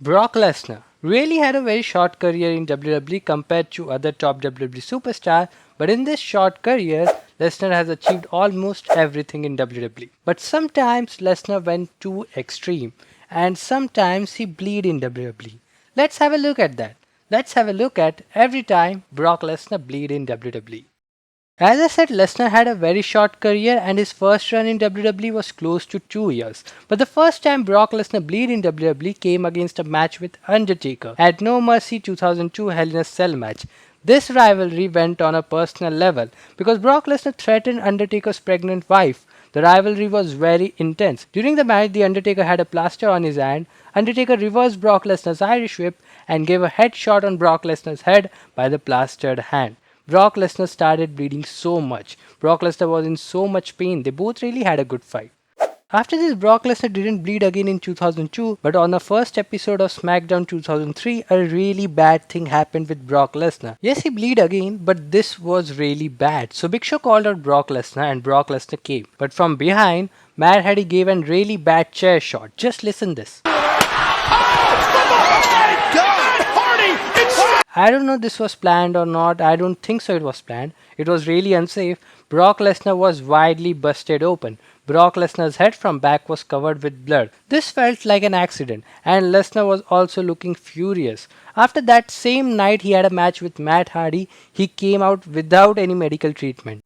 Brock Lesnar really had a very short career in WWE compared to other top WWE superstars, but in this short career, Lesnar has achieved almost everything in WWE. But sometimes Lesnar went too extreme, and sometimes he bleed in WWE. Let's have a look at that. Let's have a look at every time Brock Lesnar bleed in WWE. As I said, Lesnar had a very short career and his first run in WWE was close to 2 years. But the first time Brock Lesnar bleed in WWE came against a match with Undertaker at No Mercy 2002 Hell in a Cell match. This rivalry went on a personal level because Brock Lesnar threatened Undertaker's pregnant wife. The rivalry was very intense. During the match, The Undertaker had a plaster on his hand. Undertaker reversed Brock Lesnar's Irish whip and gave a headshot on Brock Lesnar's head by the plastered hand. Brock Lesnar started bleeding so much. Brock Lesnar was in so much pain. They both really had a good fight. After this, Brock Lesnar didn't bleed again in 2002, but on the first episode of SmackDown 2003, a really bad thing happened with Brock Lesnar. Yes, he bleed again, but this was really bad. So Big Show called out Brock Lesnar and Brock Lesnar came. But from behind, Mad Hattie gave a really bad chair shot. Just listen this. I don't know this was planned or not. I don't think so it was planned. It was really unsafe. Brock Lesnar was widely busted open. Brock Lesnar's head from back was covered with blood. This felt like an accident and Lesnar was also looking furious. After that same night he had a match with Matt Hardy. He came out without any medical treatment.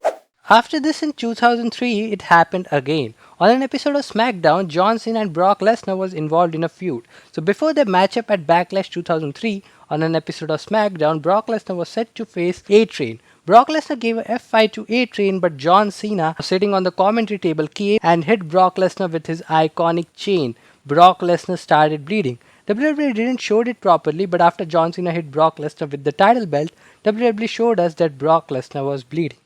After this in 2003, it happened again. On an episode of SmackDown, John Cena and Brock Lesnar was involved in a feud. So before their matchup at Backlash 2003, on an episode of SmackDown, Brock Lesnar was set to face A-Train. Brock Lesnar gave a F5 to A-Train, but John Cena, sitting on the commentary table, came and hit Brock Lesnar with his iconic chain. Brock Lesnar started bleeding. WWE didn't show it properly, but after John Cena hit Brock Lesnar with the title belt, WWE showed us that Brock Lesnar was bleeding.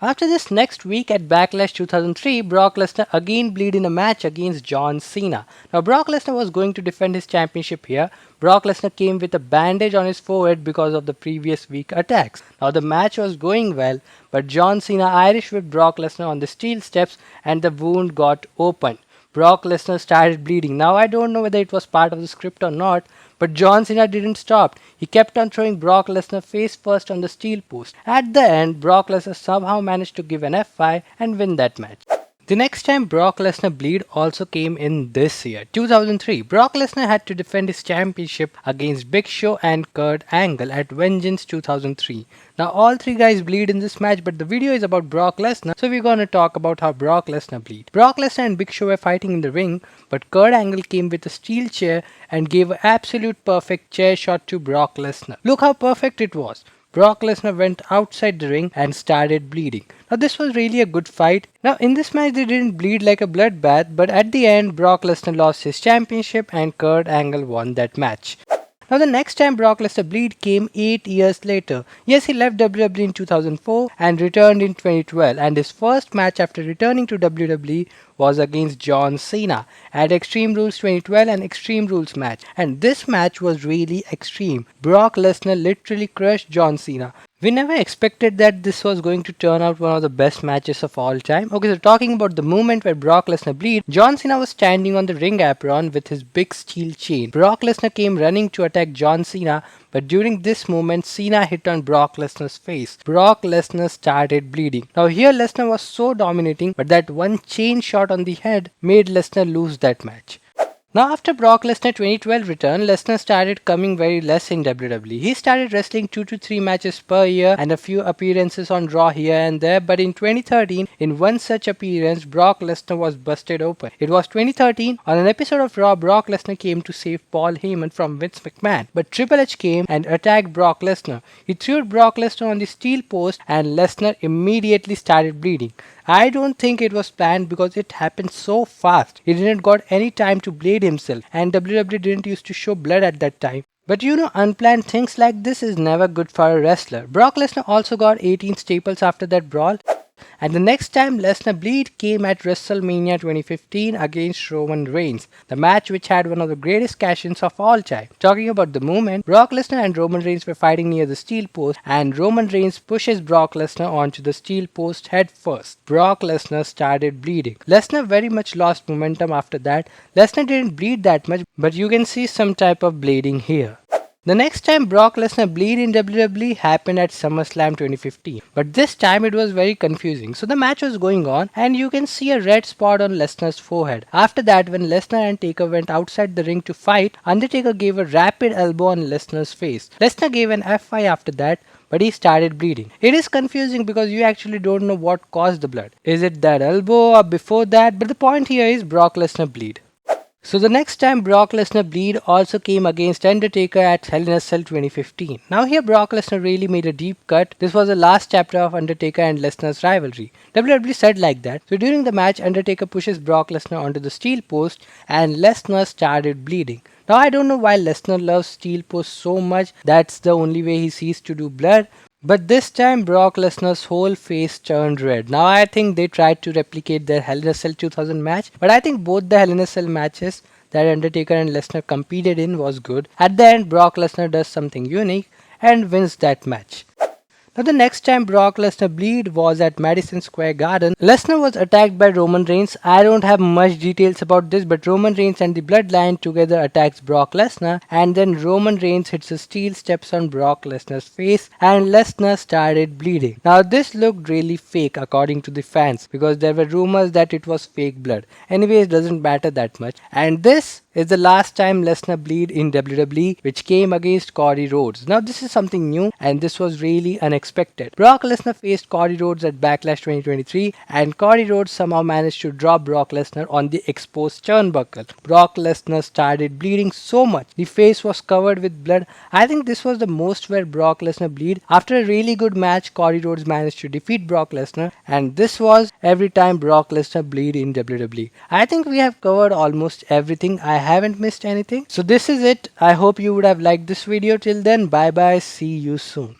After this, next week at Backlash 2003, Brock Lesnar again bleed in a match against John Cena. Now Brock Lesnar was going to defend his championship here. Brock Lesnar came with a bandage on his forehead because of the previous week attacks. Now the match was going well, but John Cena Irish whipped Brock Lesnar on the steel steps and the wound got open. Brock Lesnar started bleeding. Now I don't know whether it was part of the script or not, but John Cena didn't stop. He kept on throwing Brock Lesnar face first on the steel post. At the end, Brock Lesnar somehow managed to give an F5 and win that match. The next time Brock Lesnar bleed also came in this year, 2003. Brock Lesnar had to defend his championship against Big Show and Kurt Angle at Vengeance 2003. Now all three guys bleed in this match, but the video is about Brock Lesnar, so we're gonna talk about how Brock Lesnar bleed. Brock Lesnar and Big Show were fighting in the ring, but Kurt Angle came with a steel chair and gave an absolute perfect chair shot to Brock Lesnar. Look how perfect it was. Brock Lesnar went outside the ring and started bleeding. Now this was really a good fight. Now in this match they didn't bleed like a bloodbath, but at the end Brock Lesnar lost his championship and Kurt Angle won that match. Now the next time Brock Lesnar bleed came 8 years later. Yes, he left WWE in 2004 and returned in 2012, and his first match after returning to WWE was against John Cena at Extreme Rules 2012, an Extreme Rules match. And this match was really extreme. Brock Lesnar literally crushed John Cena. We never expected that this was going to turn out one of the best matches of all time. Okay, so talking about the moment where Brock Lesnar bleed, John Cena was standing on the ring apron with his big steel chain. Brock Lesnar came running to attack John Cena, but during this moment, Cena hit on Brock Lesnar's face. Brock Lesnar started bleeding. Now here Lesnar was so dominating, but that one chain shot on the head made Lesnar lose that match. Now after Brock Lesnar 2012 return, Lesnar started coming very less in WWE. He started wrestling 2 to 3 matches per year and a few appearances on Raw here and there, but in 2013, in one such appearance, Brock Lesnar was busted open. It was 2013, on an episode of Raw, Brock Lesnar came to save Paul Heyman from Vince McMahon, but Triple H came and attacked Brock Lesnar. He threw Brock Lesnar on the steel post and Lesnar immediately started bleeding. I don't think it was planned because it happened so fast. He didn't got any time to bleed himself, and WWE didn't used to show blood at that time. But you know, unplanned things like this is never good for a wrestler. Brock Lesnar also got 18 staples after that brawl. And the next time Lesnar bleed came at WrestleMania 2015 against Roman Reigns, the match which had one of the greatest cash-ins of all time. Talking about the moment, Brock Lesnar and Roman Reigns were fighting near the steel post, and Roman Reigns pushes Brock Lesnar onto the steel post head first. Brock Lesnar started bleeding. Lesnar very much lost momentum after that. Lesnar didn't bleed that much, but you can see some type of bleeding here. The next time Brock Lesnar bleed in WWE happened at SummerSlam 2015, but this time it was very confusing. So the match was going on and you can see a red spot on Lesnar's forehead. After that, when Lesnar and Taker went outside the ring to fight, Undertaker gave a rapid elbow on Lesnar's face. Lesnar gave an F5 after that, but he started bleeding. It is confusing because you actually don't know what caused the blood. Is it that elbow or before that? But the point here is Brock Lesnar bleed. So the next time Brock Lesnar bleed also came against Undertaker at Hell in a Cell 2015. Now here Brock Lesnar really made a deep cut. This was the last chapter of Undertaker and Lesnar's rivalry. WWE said like that. So during the match, Undertaker pushes Brock Lesnar onto the steel post and Lesnar started bleeding. Now I don't know why Lesnar loves steel posts so much. That's the only way he sees to do blood. But this time Brock Lesnar's whole face turned red. Now I think they tried to replicate their Hell in a Cell 2000 match, but I think both the Hell in a Cell matches that Undertaker and Lesnar competed in was good. At the end, Brock Lesnar does something unique and wins that match. Now the next time Brock Lesnar bleed was at Madison Square Garden. Lesnar was attacked by Roman Reigns. I don't have much details about this, but Roman Reigns and the Bloodline together attacks Brock Lesnar, and then Roman Reigns hits a steel steps on Brock Lesnar's face and Lesnar started bleeding. Now this looked really fake according to the fans because there were rumors that it was fake blood. Anyways, it doesn't matter that much. And this is the last time Lesnar bleed in WWE, which came against Cody Rhodes. Now this is something new and this was really unexpected. Brock Lesnar faced Cody Rhodes at Backlash 2023 and Cody Rhodes somehow managed to drop Brock Lesnar on the exposed turnbuckle. Brock Lesnar started bleeding so much. The face was covered with blood. I think this was the most where Brock Lesnar bleed. After a really good match, Cody Rhodes managed to defeat Brock Lesnar, and this was every time Brock Lesnar bleed in WWE. I think we have covered almost everything. I haven't missed anything. So this is it. I hope you would have liked this video. Till then, bye bye. See you soon.